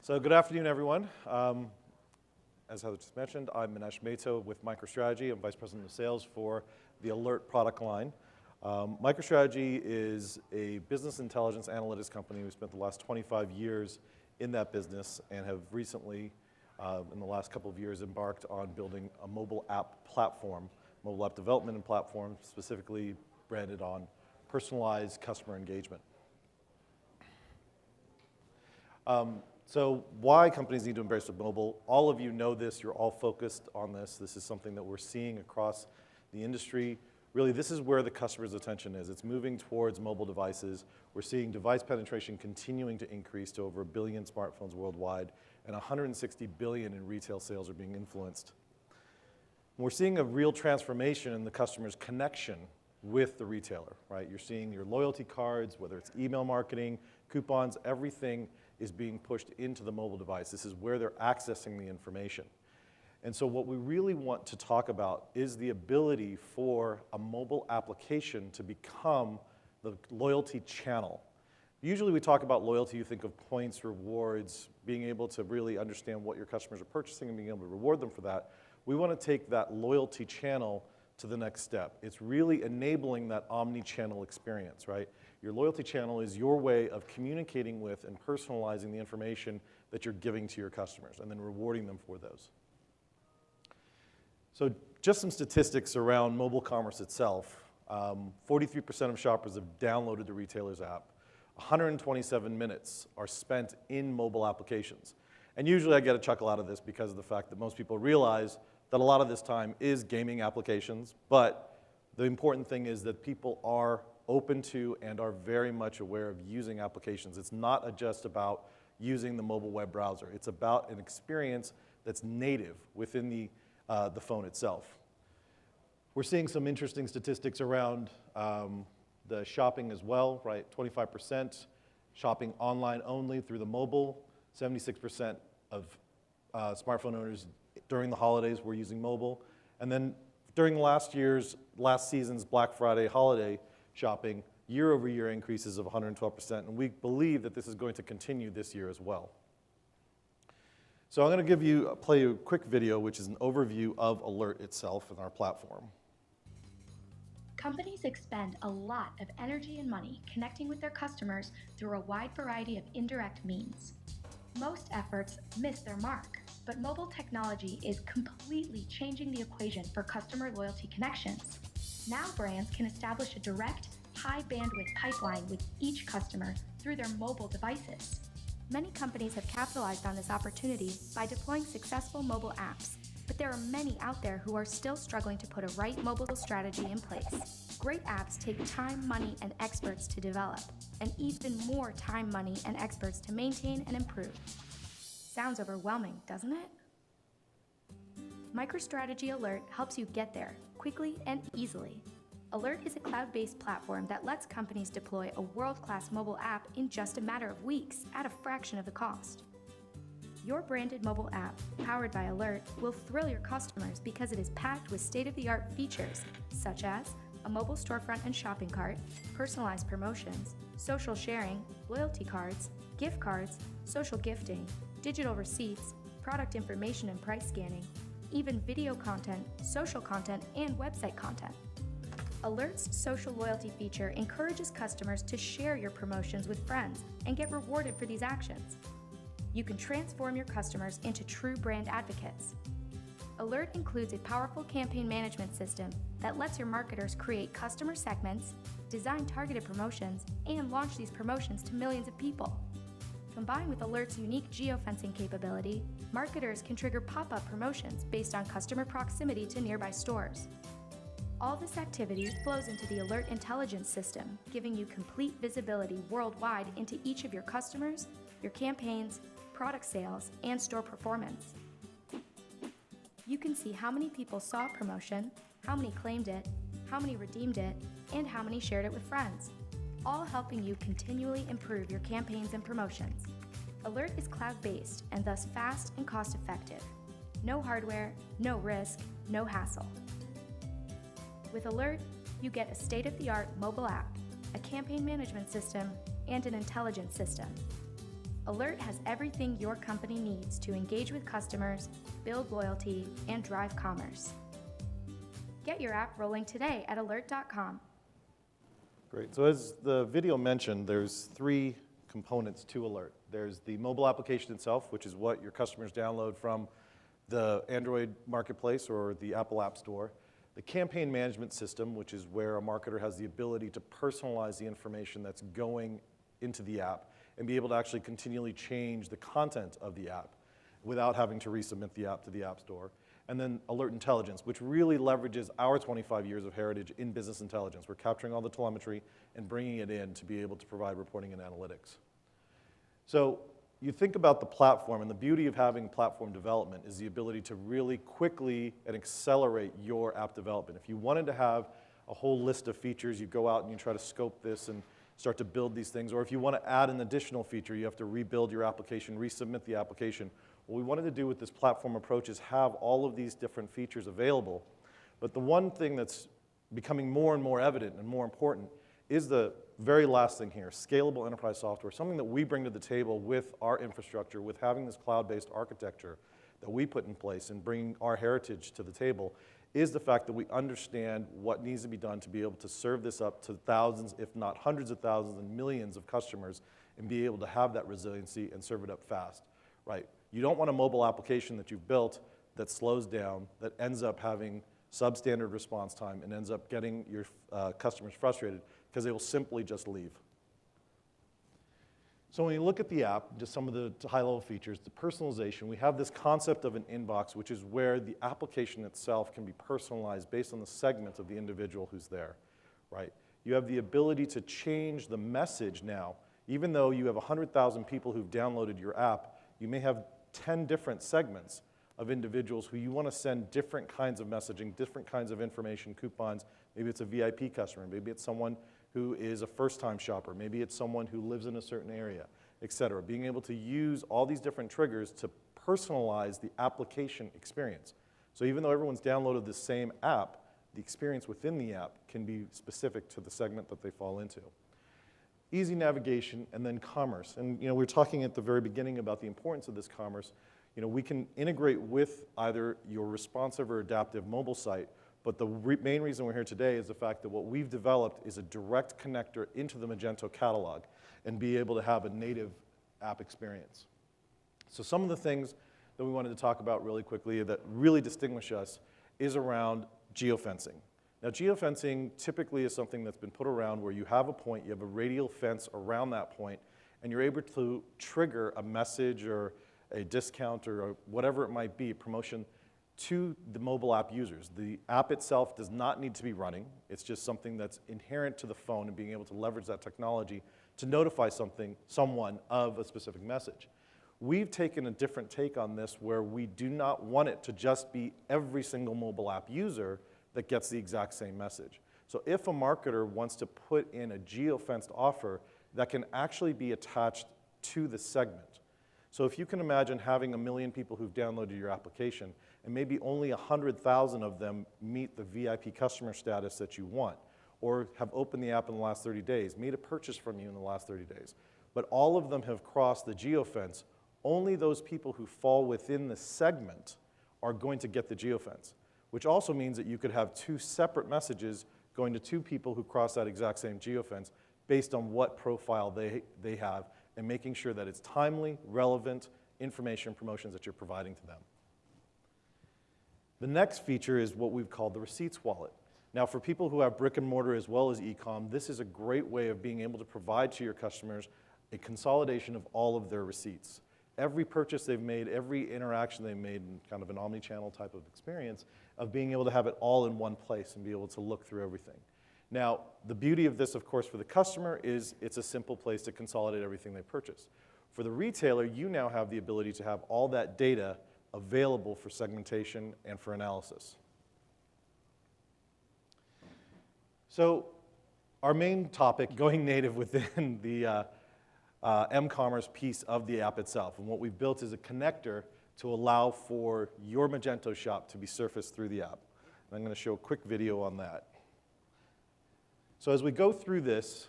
So good afternoon, everyone. As Heather just mentioned, I'm Manesh Mehta with MicroStrategy. I'm Vice President of Sales for the Alert product line. MicroStrategy is a business intelligence analytics company. We spent the last 25 years in that business and have recently, in the last couple of years, embarked on building a mobile app platform, mobile app development and platform, specifically branded on personalized customer engagement. So why companies need to embrace mobile? All of you know this, you're all focused on this. This is something that we're seeing across the industry. Really, this is where the customer's attention is. It's moving towards mobile devices. We're seeing device penetration continuing to increase to over 1 billion smartphones worldwide, and 160 billion in retail sales are being influenced. We're seeing a real transformation in the customer's connection with the retailer, right? You're seeing your loyalty cards, whether it's email marketing, coupons, everything is being pushed into the mobile device. This is where they're accessing the information. And so what we really want to talk about is the ability for a mobile application to become the loyalty channel. Usually we talk about loyalty, you think of points, rewards, being able to really understand what your customers are purchasing and being able to reward them for that. We want to take that loyalty channel to the next step. It's really enabling that omni-channel experience, right? Your loyalty channel is your way of communicating with and personalizing the information that you're giving to your customers and then rewarding them for those. So just some statistics around mobile commerce itself. 43% of shoppers have downloaded the retailer's app. 127 minutes are spent in mobile applications. And usually I get a chuckle out of this because of the fact that most people realize that a lot of this time is gaming applications, but the important thing is that people are open to and are very much aware of using applications. It's not just about using the mobile web browser. It's about an experience that's native within the phone itself. We're seeing some interesting statistics around the shopping as well, right? 25% shopping online only through the mobile. 76% of smartphone owners during the holidays were using mobile. And then during last season's Black Friday holiday shopping, year-over-year increases of 112%, and we believe that this is going to continue this year as well. So I'm going to play you a quick video, which is an overview of Alert itself and our platform. Companies expend a lot of energy and money connecting with their customers through a wide variety of indirect means. Most efforts miss their mark, but mobile technology is completely changing the equation for customer loyalty connections. Now brands can establish a direct, high-bandwidth pipeline with each customer through their mobile devices. Many companies have capitalized on this opportunity by deploying successful mobile apps, but there are many out there who are still struggling to put a right mobile strategy in place. Great apps take time, money, and experts to develop, and even more time, money, and experts to maintain and improve. Sounds overwhelming, doesn't it? MicroStrategy Alert helps you get there quickly and easily. Alert is a cloud-based platform that lets companies deploy a world-class mobile app in just a matter of weeks at a fraction of the cost. Your branded mobile app, powered by Alert, will thrill your customers because it is packed with state-of-the-art features such as a mobile storefront and shopping cart, personalized promotions, social sharing, loyalty cards, gift cards, social gifting, digital receipts, product information and price scanning, even video content, social content, and website content. Alert's social loyalty feature encourages customers to share your promotions with friends and get rewarded for these actions. You can transform your customers into true brand advocates. Alert includes a powerful campaign management system that lets your marketers create customer segments, design targeted promotions, and launch these promotions to millions of people. Combined with Alert's unique geofencing capability, marketers can trigger pop-up promotions based on customer proximity to nearby stores. All this activity flows into the Alert intelligence system, giving you complete visibility worldwide into each of your customers, your campaigns, product sales, and store performance. You can see how many people saw a promotion, how many claimed it, how many redeemed it, and how many shared it with friends, all helping you continually improve your campaigns and promotions. Alert is cloud-based and thus fast and cost-effective. No hardware, no risk, no hassle. With Alert, you get a state-of-the-art mobile app, a campaign management system, and an intelligence system. Alert has everything your company needs to engage with customers, build loyalty, and drive commerce. Get your app rolling today at alert.com. Great. So as the video mentioned, there's 3 components to Alert. There's the mobile application itself, which is what your customers download from the Android marketplace or the Apple App Store. The campaign management system, which is where a marketer has the ability to personalize the information that's going into the app and be able to actually continually change the content of the app without having to resubmit the app to the App Store. And then Alert Intelligence, which really leverages our 25 years of heritage in business intelligence. We're capturing all the telemetry and bringing it in to be able to provide reporting and analytics. So you think about the platform, and the beauty of having platform development is the ability to really quickly and accelerate your app development. If you wanted to have a whole list of features, you go out and you try to scope this and start to build these things, or if you want to add an additional feature, you have to rebuild your application, resubmit the application. What we wanted to do with this platform approach is have all of these different features available, but the one thing that's becoming more and more evident and more important is the very last thing here, scalable enterprise software, something that we bring to the table with our infrastructure, with having this cloud-based architecture that we put in place and bringing our heritage to the table, is the fact that we understand what needs to be done to be able to serve this up to thousands, if not hundreds of thousands and millions of customers and be able to have that resiliency and serve it up fast, right? You don't want a mobile application that you've built that slows down, that ends up having substandard response time and ends up getting your customers frustrated because they will simply just leave. So when you look at the app, just some of the high-level features, the personalization, we have this concept of an inbox, which is where the application itself can be personalized based on the segment of the individual who's there, right? You have the ability to change the message now. Even though you have 100,000 people who've downloaded your app, you may have 10 different segments of individuals who you want to send different kinds of messaging, different kinds of information, coupons. Maybe it's a VIP customer, maybe it's someone who is a first-time shopper, maybe it's someone who lives in a certain area, et cetera. Being able to use all these different triggers to personalize the application experience. So even though everyone's downloaded the same app, the experience within the app can be specific to the segment that they fall into. Easy navigation, and then commerce. And we were talking at the very beginning about the importance of this commerce. We can integrate with either your responsive or adaptive mobile site, but the main reason we're here today is the fact that what we've developed is a direct connector into the Magento catalog and be able to have a native app experience. So some of the things that we wanted to talk about really quickly that really distinguish us is around geofencing. Now, geofencing typically is something that's been put around where you have a point, you have a radial fence around that point, and you're able to trigger a message or a discount or whatever it might be, promotion, to the mobile app users. The app itself does not need to be running. It's just something that's inherent to the phone and being able to leverage that technology to notify someone of a specific message. We've taken a different take on this where we do not want it to just be every single mobile app user that gets the exact same message. So if a marketer wants to put in a geo-fenced offer, that can actually be attached to the segment. So if you can imagine having 1 million people who've downloaded your application, and maybe only 100,000 of them meet the VIP customer status that you want, or have opened the app in the last 30 days, made a purchase from you in the last 30 days, but all of them have crossed the geofence, only those people who fall within the segment are going to get the geofence, which also means that you could have 2 separate messages going to 2 people who cross that exact same geofence based on what profile they have and making sure that it's timely, relevant information and promotions that you're providing to them. The next feature is what we've called the receipts wallet. Now, for people who have brick and mortar as well as e-com, this is a great way of being able to provide to your customers a consolidation of all of their receipts. Every purchase they've made, every interaction they've made in kind of an omni-channel type of experience of being able to have it all in one place and be able to look through everything. Now, the beauty of this, of course, for the customer is it's a simple place to consolidate everything they purchase. For the retailer, you now have the ability to have all that data available for segmentation and for analysis. So our main topic, going native within the m-commerce piece of the app itself. And what we've built is a connector to allow for your Magento shop to be surfaced through the app. And I'm going to show a quick video on that. So as we go through this,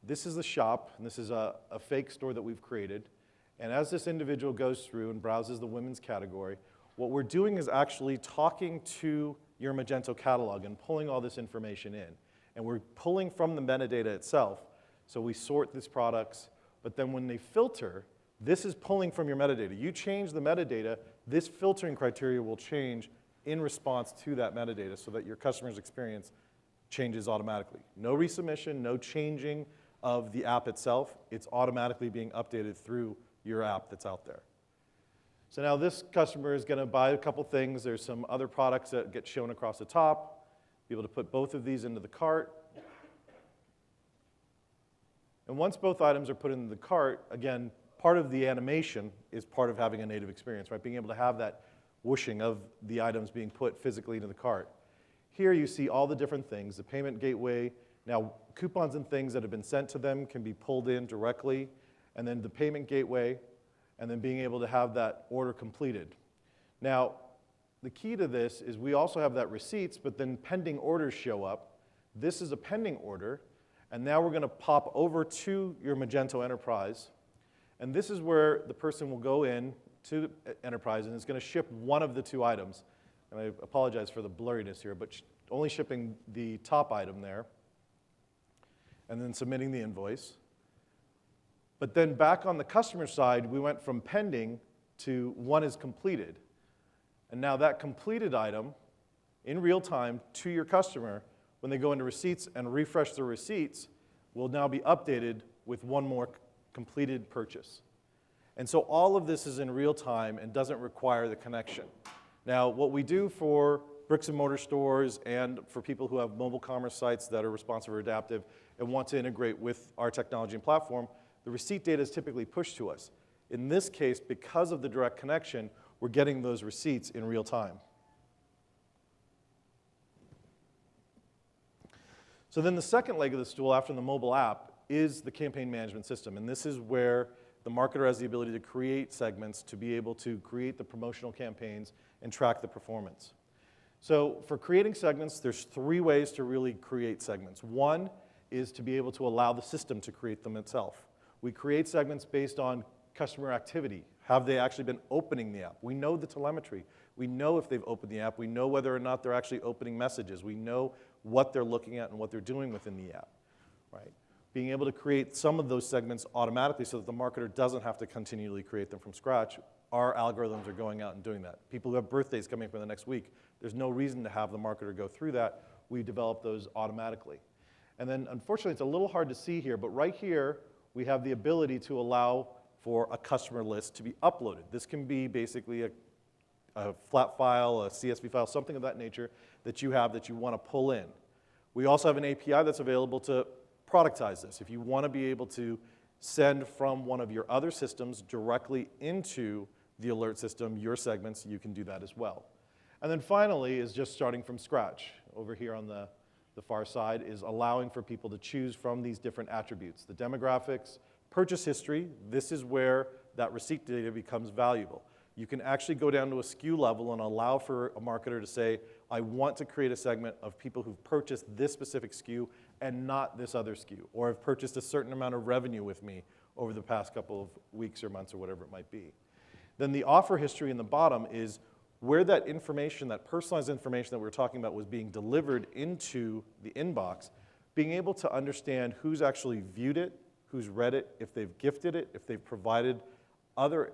this is the shop, and this is a fake store that we've created. And as this individual goes through and browses the women's category, what we're doing is actually talking to your Magento catalog and pulling all this information in. And we're pulling from the metadata itself. So we sort these products, but then when they filter, this is pulling from your metadata. You change the metadata, this filtering criteria will change in response to that metadata so that your customer's experience changes automatically. No resubmission, no changing of the app itself. It's automatically being updated through your app that's out there. So now this customer is going to buy a couple things. There's some other products that get shown across the top. Be able to put both of these into the cart. And once both items are put into the cart, again, part of the animation is part of having a native experience, right? Being able to have that whooshing of the items being put physically into the cart. Here you see all the different things, the payment gateway. Now, coupons and things that have been sent to them can be pulled in directly, and then the payment gateway, and then being able to have that order completed. Now, the key to this is we also have that receipts, but then pending orders show up. This is a pending order, and now we're going to pop over to your Magento Enterprise, and this is where the person will go in to Enterprise, and it's going to ship one of the two items. And I apologize for the blurriness here, but only shipping the top item there, and then submitting the invoice. But then back on the customer side, we went from pending to one is completed. And now that completed item, in real time to your customer, when they go into receipts and refresh their receipts, will now be updated with one more completed purchase. And so all of this is in real time and doesn't require the connection. Now, what we do for bricks and mortar stores and for people who have mobile commerce sites that are responsive or adaptive and want to integrate with our technology and platform, the receipt data is typically pushed to us. In this case, because of the direct connection, we're getting those receipts in real time. So then the second leg of the stool after the mobile app is the campaign management system. And this is where the marketer has the ability to create segments to be able to create the promotional campaigns and track the performance. So for creating segments, there's 3 ways to really create segments. One is to be able to allow the system to create them itself. We create segments based on customer activity. Have they actually been opening the app? We know the telemetry. We know if they've opened the app. We know whether or not they're actually opening messages. We know what they're looking at and what they're doing within the app, right? Being able to create some of those segments automatically so that the marketer doesn't have to continually create them from scratch. Our algorithms are going out and doing that. People who have birthdays coming up in the next week, there's no reason to have the marketer go through that. We develop those automatically. And then, unfortunately, it's a little hard to see here, but right here, we have the ability to allow for a customer list to be uploaded. This can be basically a flat file, a CSV file, something of that nature that you have that you want to pull in. We also have an API that's available to productize this. If you want to be able to send from one of your other systems directly into the alert system, your segments, you can do that as well. And then finally is just starting from scratch. Over here on the far side is allowing for people to choose from these different attributes. The demographics, purchase history, this is where that receipt data becomes valuable. You can actually go down to a SKU level and allow for a marketer to say, I want to create a segment of people who've purchased this specific SKU and not this other SKU, or have purchased a certain amount of revenue with me over the past couple of weeks or months or whatever it might be. Then the offer history in the bottom is where that information, that personalized information that we were talking about was being delivered into the inbox, being able to understand who's actually viewed it, who's read it, if they've gifted it, if they've provided other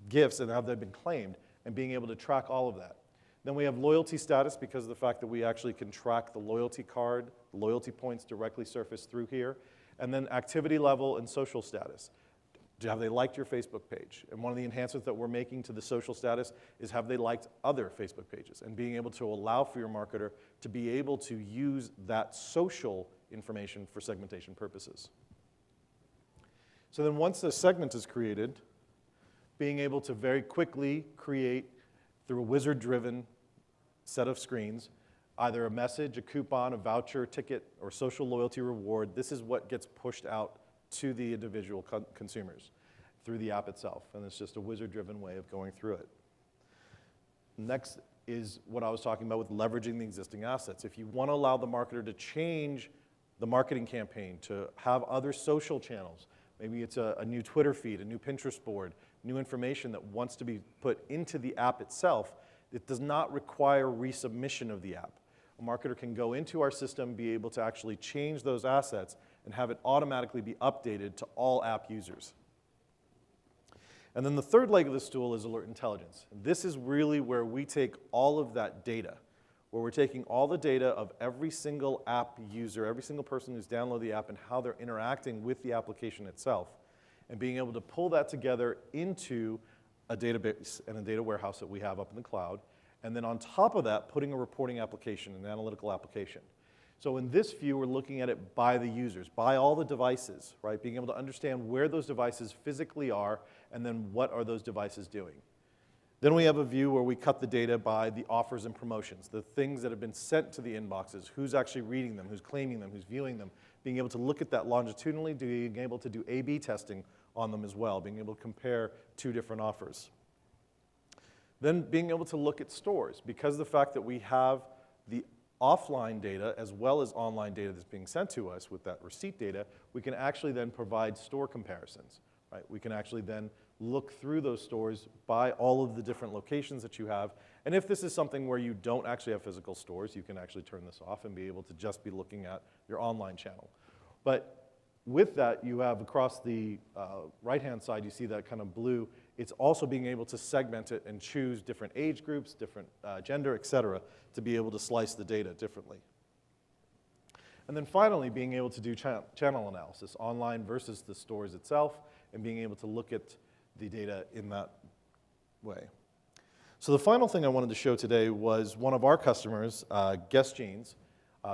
gifts and have they been claimed, and being able to track all of that. Then we have loyalty status because of the fact that we actually can track the loyalty card, the loyalty points directly surface through here. And then activity level and social status. Have they liked your Facebook page? And one of the enhancements that we're making to the social status is have they liked other Facebook pages? And being able to allow for your marketer to be able to use that social information for segmentation purposes. So then once the segment is created, being able to very quickly create through a wizard-driven set of screens, either a message, a coupon, a voucher, a ticket, or social loyalty reward. This is what gets pushed out to the individual consumers through the app itself. And it's just a wizard-driven way of going through it. Next is what I was talking about with leveraging the existing assets. If you want to allow the marketer to change the marketing campaign, to have other social channels, Maybe it's a new Twitter feed, a new Pinterest board, new information that wants to be put into the app itself. It does not require resubmission of the app. A marketer can go into our system, be able to actually change those assets and have it automatically be updated to all app users. And then the third leg of the stool is alert intelligence. This is really where we take all of that data, where we're taking all the data of every single app user, every single person who's downloaded the app and how they're interacting with the application itself, and being able to pull that together into a database and a data warehouse that we have up in the cloud, and then on top of that, putting a reporting application, an analytical application. So in this view, we're looking at it by the users, by all the devices, right? Being able to understand where those devices physically are, and then what are those devices doing. Then we have a view where we cut the data by the offers and promotions, the things that have been sent to the inboxes, who's actually reading them, who's claiming them, who's viewing them, being able to look at that longitudinally, being able to do A/B testing on them as well, being able to compare two different offers. Then being able to look at stores, because of the fact that we have the offline data as well as online data that's being sent to us with that receipt data, we can actually then provide store comparisons, right? We can actually then look through those stores by all of the different locations that you have. And if this is something where you don't actually have physical stores, you can actually turn this off and be able to just be looking at your online channel. But with that, you have across the right-hand side, you see that kind of blue. It's also being able to segment it and choose different age groups, different gender, et cetera, to be able to slice the data differently. And then finally, being able to do channel analysis, online versus the stores itself, and being able to look at the data in that way. So the final thing I wanted to show today was one of our customers, Guess Jeans.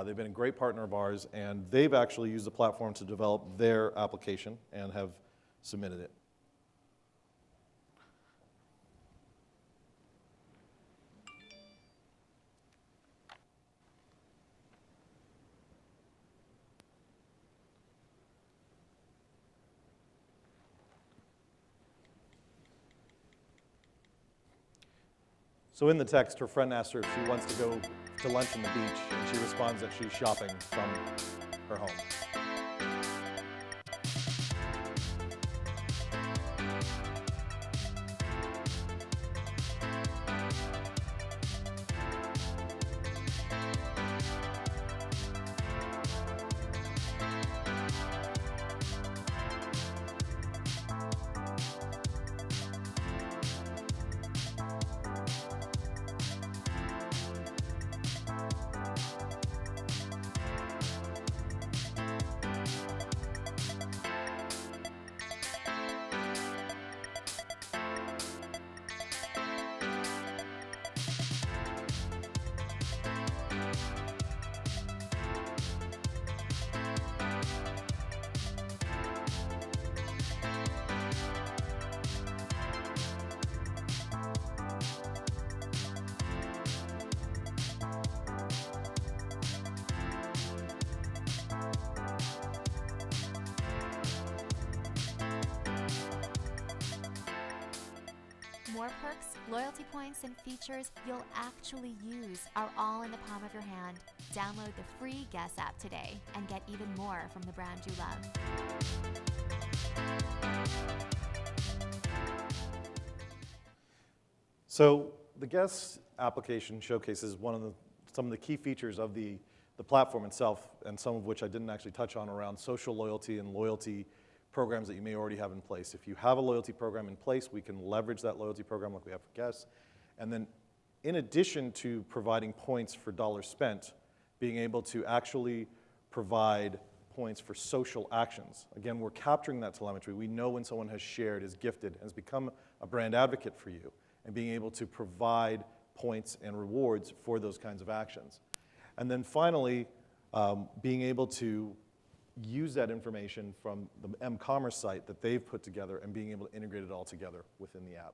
They've been a great partner of ours, and they've actually used the platform to develop their application and have submitted it. So in the text, her friend asked her if she wants to go to lunch on the beach, and she responds that she's shopping from her home. More perks, loyalty points, and features you'll actually use are all in the palm of your hand. Download the free Guess app today and get even more from the brand you love. So the Guess application showcases some of the key features of the platform itself, and some of which I didn't actually touch on around social loyalty and loyalty programs that you may already have in place. If you have a loyalty program in place, we can leverage that loyalty program like we have for Guess. And then in addition to providing points for dollars spent, being able to actually provide points for social actions. Again, we're capturing that telemetry. We know when someone has shared, is gifted, has become a brand advocate for you, and being able to provide points and rewards for those kinds of actions. And then finally, being able to use that information from the m-commerce site that they've put together and being able to integrate it all together within the app.